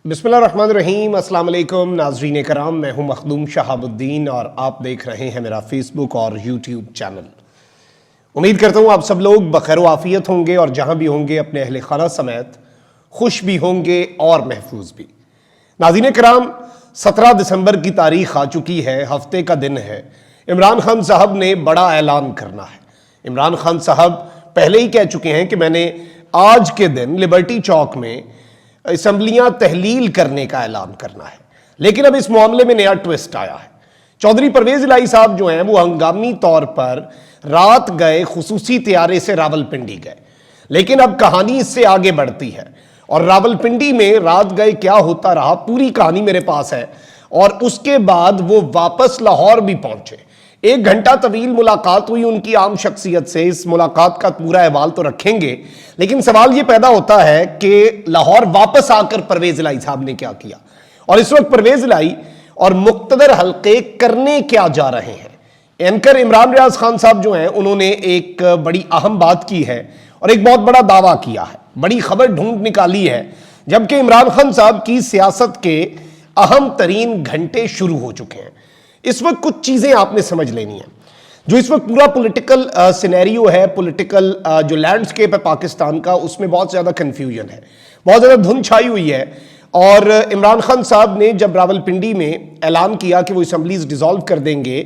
बिस्मिल्लाहिर्रहमानिर्रहीम, अस्सलाम वालेकुम नाज़रीन कराम। मैं हूं मखदूम शहाबुद्दीन और आप देख रहे हैं मेरा फेसबुक और यूट्यूब चैनल। उम्मीद करता हूं आप सब लोग बखैर आफियत होंगे और जहां भी होंगे अपने अहले खाना समेत खुश भी होंगे और महफूज भी। नाज़रीन कराम, 17 दिसंबर की तारीख आ चुकी है, हफ्ते का दिन है। इमरान खान साहब ने बड़ा ऐलान करना है। इमरान खान साहब पहले ही कह चुके हैं कि मैंने आज के दिन लिबर्टी चौक में असम्बलियां तहलील करने का ऐलान करना है। लेकिन अब इस मामले में नया ट्विस्ट आया है। चौधरी परवेज इलाही साहब जो हैं वो हंगामी तौर पर रात गए, खुसूसी तैयारे से रावलपिंडी गए। लेकिन अब कहानी इससे आगे बढ़ती है और रावलपिंडी में रात गए क्या होता रहा, पूरी कहानी मेरे पास है। और उसके बाद वो वापस लाहौर भी पहुंचे। 1 घंटा तवील मुलाकात हुई उनकी आम शख्सियत से। इस मुलाकात का पूरा अहवाल तो रखेंगे, लेकिन सवाल यह पैदा होता है कि लाहौर वापस आकर परवेज इलाही साहब ने क्या किया और इस वक्त परवेज इलाही और मुक्तदर हल्के करने क्या जा रहे हैं। एंकर इमरान रियाज खान साहब जो हैं उन्होंने एक बड़ी अहम बात की है और एक बहुत बड़ा दावा किया है, बड़ी खबर ढूंढ निकाली है, जबकि इमरान खान साहब की सियासत के अहम तरीन घंटे शुरू हो चुके हैं। इस वक्त कुछ चीजें आपने समझ लेनी है। जो इस वक्त पूरा पॉलिटिकल सिनेरियो है, पॉलिटिकल जो लैंडस्केप है पाकिस्तान का, उसमें बहुत ज्यादा कंफ्यूजन है, बहुत ज्यादा धुंध छाई हुई है। और इमरान खान साहब ने जब रावलपिंडी में ऐलान किया कि वो असम्बलीज डिसॉल्व कर देंगे,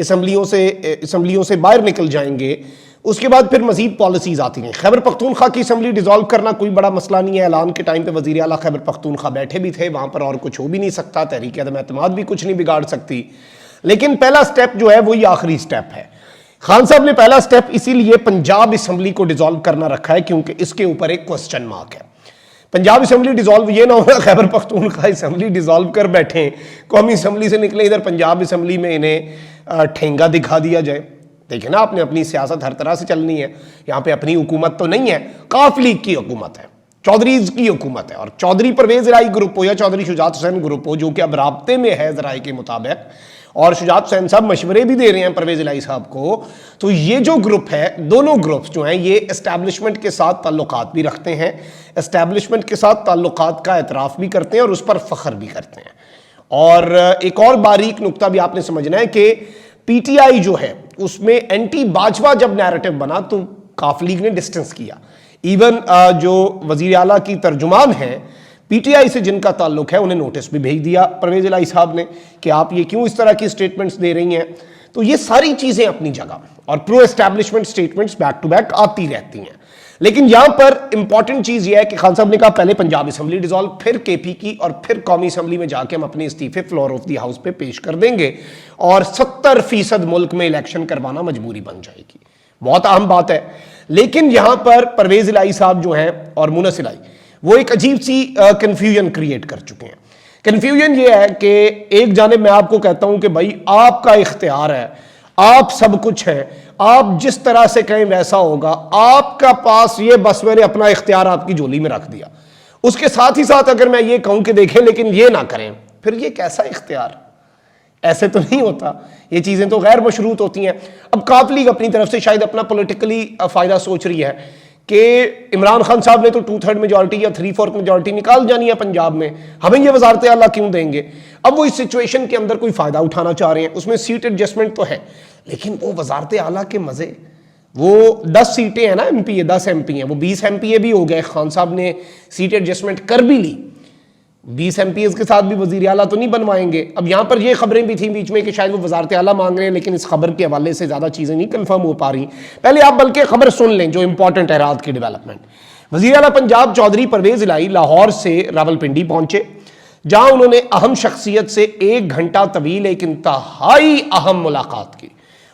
असम्बलियों से बाहर निकल जाएंगे, उसके बाद फिर मजीद पॉलिसीज आती हैं। खैबर पख्तूनख्वा की असम्बली डिसॉल्व करना कोई बड़ा मसला नहीं है। ऐलान के टाइम पे वजीर आला खैबर पख्तूनख्वा बैठे भी थे वहां पर, और कुछ हो भी नहीं सकता, तहरीक अदम एतमाद भी कुछ नहीं बिगाड़ सकती। लेकिन पहला स्टेप जो है वही आखिरी स्टेप है। खान साहब ने पहला स्टेप इसीलिए पंजाब असम्बली को डिसॉल्व करना रखा है क्योंकि इसके ऊपर एक क्वेश्चन मार्क है। पंजाब असम्बली डिसॉल्व, ये ना होना खैबर पख्तूनख्वा असम्बली डिसॉल्व कर बैठे, कौमी असम्बली से निकले, इधर पंजाब असम्बली में इन्हें ठेंगा दिखा दिया जाए। देखिए ना, आपने अपनी सियासत हर तरह से चलनी है। यहाँ पे अपनी हुकूमत तो नहीं है, काफ लीग की हुकूमत है, चौधरीज की हुकूमत है। और चौधरी परवेज इलाही ग्रुप हो या चौधरी शुजात हुसैन ग्रुप हो, जो कि अब राब्ते में है जराए के मुताबिक, और शुजात हुसैन साहब मशवरे भी दे रहे हैं परवेज इलाही साहब को, तो ये जो ग्रुप है, दोनों ग्रुप्स जो हैं ये एस्टैब्लिशमेंट के साथ ताल्लुकात भी रखते हैं, एस्टैब्लिशमेंट के साथ ताल्लुकात का एतराफ़ भी करते हैं और उस पर फख्र भी करते हैं। और एक और बारीक नुक्ता भी आपने समझना है कि पीटीआई जो है उसमें एंटी बाजवा जब नैरेटिव बना तो काफ लीग ने डिस्टेंस किया। इवन जो वजीर आला की तर्जुमान है पीटीआई से जिनका ताल्लुक है, उन्हें नोटिस भी भेज दिया परवेज इलाही साहब ने कि आप ये क्यों इस तरह की स्टेटमेंट्स दे रही हैं। तो ये सारी चीजें अपनी जगह और pro establishment statements back to back आती रहती हैं। लेकिन यहां पर इंपॉर्टेंट चीज यह है कि खान साहब ने कहा पहले पंजाब असम्बली डिसॉल्व, फिर केपी की, और फिर कौमी असम्बली में जाके हम अपने इस्तीफे फ्लोर ऑफ द हाउस पे पेश कर देंगे और 70% मुल्क में इलेक्शन करवाना मजबूरी बन जाएगी। बहुत अहम बात है। लेकिन यहां पर परवेज इलाही साहब जो हैं और मुनस इलाही, वो एक अजीब सी कंफ्यूजन क्रिएट कर चुके हैं। कंफ्यूजन ये है कि एक जानिब मैं आपको कहता हूं कि भाई आपका इख्तियार है, आप सब कुछ है, आप जिस तरह से कहें वैसा होगा, आपका पास ये, बस मैंने अपना इख्तियार आपकी झोली में रख दिया। उसके साथ ही साथ अगर मैं ये कहूं कि देखें लेकिन ये ना करें, फिर ये कैसा इख्तियार? ऐसे तो नहीं होता, ये चीजें तो गैर मशरूत होती हैं। अब काफ लीग अपनी तरफ से शायद अपना पॉलिटिकली फायदा सोच रही है कि इमरान खान साहब ने तो 2/3 मेजॉरिटी या 3/4 मेजॉरिटी निकाल जानी है पंजाब में, हमें ये वजारत आला क्यों देंगे। अब वो इस सिचुएशन के अंदर कोई फायदा उठाना चाह रहे हैं। उसमें सीट एडजस्टमेंट तो है, लेकिन वो वजारत आला के मजे, वो 10 सीटें हैं ना एमपीए, 10 एमपी हैं, वो 20 एमपीए भी हो गए। खान साहब ने सीट एडजस्टमेंट कर भी ली, 20 एमपी के साथ भी वजीर आला तो नहीं बनवाएंगे। अब यहां पर ये खबरें भी थी बीच में कि शायद वो वजारत आला मांग रहे हैं, लेकिन इस खबर के हवाले से ज्यादा चीजें नहीं कंफर्म हो पा रही। पहले आप बल्कि खबर सुन लें जो इंपॉर्टेंट है रात की डेवलपमेंट। वजीर आला पंजाब चौधरी परवेज इलाही लाहौर से रावलपिंडी पहुंचे, जहां उन्होंने अहम शख्सियत से 1 घंटा तवील एक इंतहाई अहम मुलाकात की।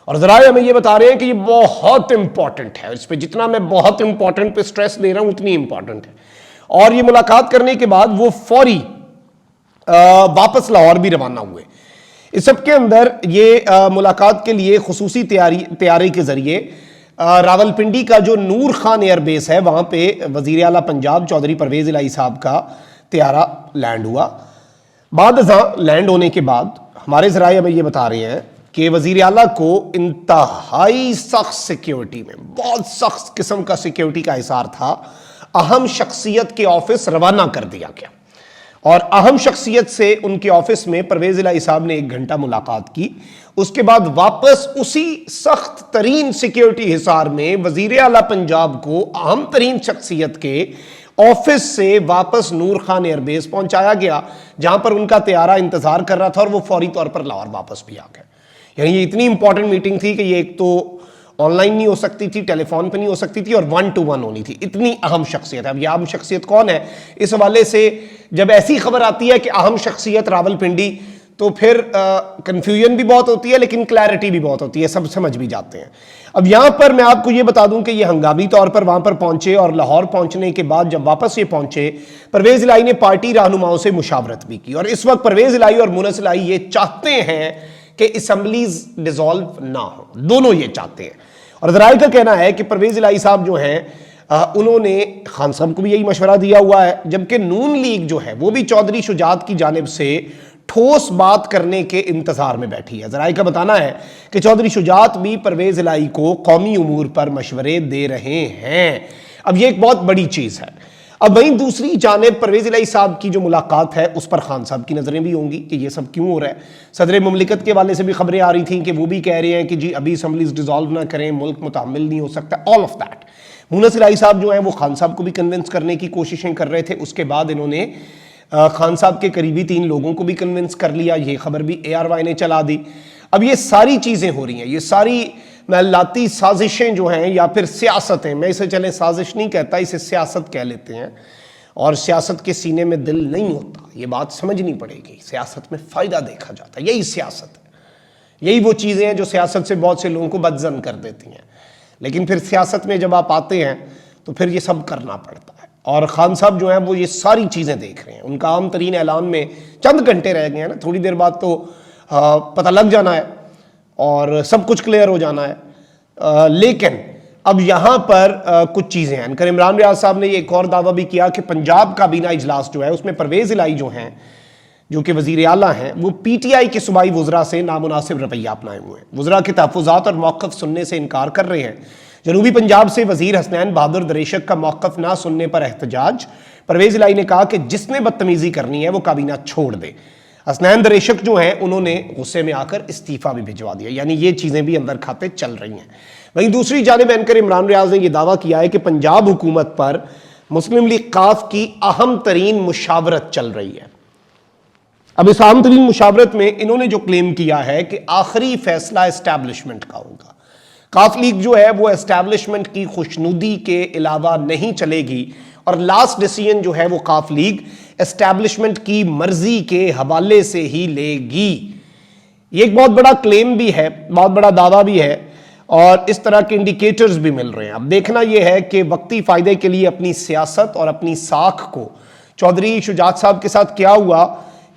और जराए हमें यह बता रहे हैं कि ये बहुत इंपॉर्टेंट है, इस पर जितना मैं बहुत इंपॉर्टेंट पे स्ट्रेस दे रहा हूं उतनी इंपॉर्टेंट है। और ये मुलाकात करने के बाद वो फौरी वापस लाहौर भी रवाना हुए। इस सब के अंदर ये मुलाकात के लिए खुसूसी तैयारी के जरिए रावलपिंडी का जो नूर खान एयरबेस है वहां पे वजीर आला पंजाब चौधरी परवेज इलाही साहब का तैयारा लैंड हुआ। बाद लैंड होने के बाद हमारे जराए हमें ये बता रहे हैं कि वजीर आला को इंतहाई सख्त सिक्योरिटी में, बहुत सख्त किस्म का सिक्योरिटी का हिसार था, अहम शख्सियत के ऑफिस रवाना कर दिया गया। और अहम शख्सियत से उनके ऑफिस में परवेज इलाही साहब ने 1 घंटा मुलाकात की। उसके बाद वापस उसी सख्त तरीन सिक्योरिटी हिसार में वजीर आला पंजाब को अहम तरीन शख्सियत के ऑफिस से वापस नूर खान एयरबेस पहुंचाया गया, जहां पर उनका तैयारा इंतजार कर रहा था और वो फौरी तौर पर लाहौर वापस भी आ गए। यानी ये इतनी इंपॉर्टेंट मीटिंग थी कि ये एक तो ऑनलाइन नहीं हो सकती थी, टेलीफोन पे नहीं हो सकती थी, और 1 to 1 होनी थी। इतनी अहम शख्सियत है। अब यह अहम शख्सियत कौन है, इस हवाले से जब ऐसी खबर आती है कि अहम शख्सियत रावलपिंडी, तो फिर कंफ्यूजन भी बहुत होती है, लेकिन क्लैरिटी भी बहुत होती है, सब समझ भी जाते हैं। अब यहां पर मैं आपको ये बता दूं कि ये हंगामी तौर पर वहां पर पहुंचे, और लाहौर पहुंचने के बाद जब वापस ये पहुंचे, परवेज इलाही ने पार्टी रहनुमाओं से मुशावरत भी की। और इस वक्त परवेज इलाही और मुनस इलाही ये चाहते हैं कि असम्बलीज डिसॉल्व ना हो, दोनों ये चाहते हैं। और जराए का कहना है कि परवेज इलाही साहब जो हैं उन्होंने खान साहब को भी यही मशवरा दिया हुआ है, जबकि नून लीग जो है वो भी चौधरी शुजात की जानिब से ठोस बात करने के इंतजार में बैठी है। जराए का बताना है कि चौधरी शुजात भी परवेज इलाही को कौमी उमूर पर मशवरे दे रहे हैं। अब ये एक बहुत बड़ी चीज है। अब वहीं दूसरी जानिब परवेज इलाही साहब की जो मुलाकात है उस पर खान साहब की नजरें भी होंगी कि ये सब क्यों हो रहा है। सदर मुमलिकत के वाले से भी खबरें आ रही थी कि वो भी कह रहे हैं कि जी अभी असम्बलीज डिसॉल्व ना करें, मुल्क मुतहम्मिल नहीं हो सकता, ऑल ऑफ दैट। मुनस इलाही साहब जो है वो खान साहब को भी कन्विंस करने की कोशिशें कर रहे थे। उसके बाद इन्होंने खान साहब के करीबी 3 लोगों को भी कन्विंस कर लिया। ये खबर भी ARY ने चला दी। अब ये सारी चीजें हो रही हैं, ये सारी महलाती साजिशें जो हैं या फिर सियासतें, मैं इसे चले साजिश नहीं कहता, इसे सियासत कह लेते हैं। और सियासत के सीने में दिल नहीं होता, ये बात समझनी पड़ेगी। सियासत में फायदा देखा जाता है, यही सियासत है। यही वो चीजें हैं जो सियासत से बहुत से लोगों को बदजन कर देती हैं। लेकिन फिर सियासत में जब आप आते हैं तो फिर ये सब करना पड़ता है। और खान साहब जो हैं वो ये सारी चीजें देख रहे हैं। उनका आम तरीन ऐलान में चंद घंटे रह गए हैं ना, थोड़ी देर बाद तो पता लग जाना है और सब कुछ क्लियर हो जाना है। लेकिन अब यहां पर कुछ चीजें हैं। अनकर इमरान रियाज साहब ने एक और दावा भी किया कि पंजाब काबीना इजलास जो है उसमें परवेज इलाही जो हैं, जो कि वजीर आला हैं, वो PTI के सूबाई वुज़रा से नामुनासिब रवैया अपनाए हुए हैं। वुज़रा के तहफ़्फ़ुज़ात और मौक़िफ़ सुनने से इनकार कर रहे हैं। जनूबी पंजाब से वजीर हसनैन बहादुर दरेशक का मौक़िफ़ ना सुनने पर एहतजाज। परवेज इलाही ने कहा कि जिसने बदतमीज़ी करनी है वो काबीना छोड़ दे। हसनैन दरेशक जो हैं उन्होंने गुस्से में आकर इस्तीफ़ा भी भिजवा दिया। यानी ये चीज़ें भी अंदर खाते चल रही हैं। वहीं दूसरी जानिब एंकर इमरान रियाज ने यह दावा किया है कि पंजाब हुकूमत पर मुस्लिम लीग काफ की अहम तरीन मुशावरत चल रही है। अब इस अहम तरीन मुशावरत में इन्होंने जो क्लेम किया है कि आखिरी फैसला एस्टैब्लिशमेंट का होगा। काफ लीग जो है वो एस्टैब्लिशमेंट की खुशनुदी के अलावा नहीं चलेगी, और लास्ट डिसीजन जो है वो काफ लीग एस्टैब्लिशमेंट की मर्जी के हवाले से ही लेगी। ये एक बहुत बड़ा क्लेम भी है, बहुत बड़ा दावा भी है, और इस तरह के इंडिकेटर्स भी मिल रहे हैं। अब देखना यह है कि वक्ती फायदे के लिए अपनी सियासत और अपनी साख को चौधरी शुजात साहब के साथ क्या हुआ,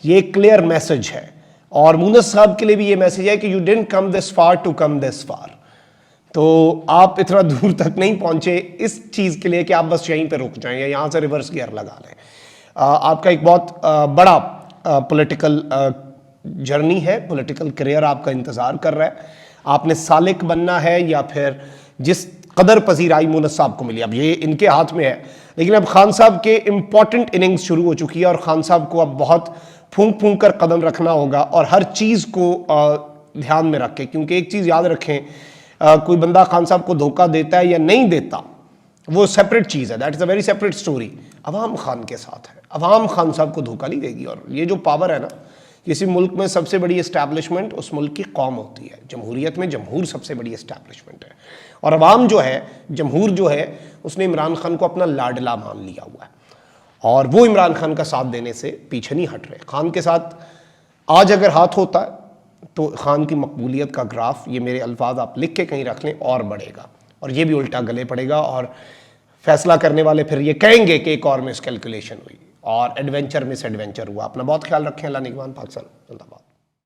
ये क्लियर मैसेज है। और मुनस साहब के लिए भी ये मैसेज है कि you didn't come this far to come this far. तो आप इतना दूर तक नहीं पहुंचे इस चीज के लिए कि आप बस यहीं पे रुक जाएं या यहां से रिवर्स गियर लगा लें। आपका एक बहुत बड़ा पॉलिटिकल जर्नी है, पॉलिटिकल करियर आपका इंतजार कर रहा है। आपने सालिक बनना है या फिर जिस कदर पजीराई मुनस साहब को मिली, अब ये इनके हाथ में है। लेकिन अब खान साहब के इंपॉर्टेंट इनिंग्स शुरू हो चुकी है और खान साहब को अब बहुत फूंक फूंक कर कदम रखना होगा और हर चीज़ को ध्यान में रखें। क्योंकि एक चीज़ याद रखें, कोई बंदा खान साहब को धोखा देता है या नहीं देता वो सेपरेट चीज़ है, that is a very separate story. अवाम खान के साथ है, अवाम खान साहब को धोखा नहीं देगी। और ये जो पावर है ना, किसी मुल्क में सबसे बड़ी एस्टैब्लिशमेंट उस मुल्क की कौम होती है। जमहूरियत में जमहूर सबसे बड़ी एस्टैब्लिशमेंट है, और अवाम जो है, जमहूर जो है, उसने इमरान खान को अपना लाडला मान लिया हुआ है और वो इमरान खान का साथ देने से पीछे नहीं हट रहे। खान के साथ आज अगर हाथ होता है तो खान की मकबूलियत का ग्राफ, ये मेरे अल्फाज आप लिख के कहीं रख लें, और बढ़ेगा, और ये भी उल्टा गले पड़ेगा। और फैसला करने वाले फिर ये कहेंगे कि एक और मिस कैलकुलेशन हुई और एडवेंचर मिस एडवेंचर हुआ। अपना बहुत ख्याल रखें। अल्लाह निगहबान। पाकिस्तान जिंदाबाद।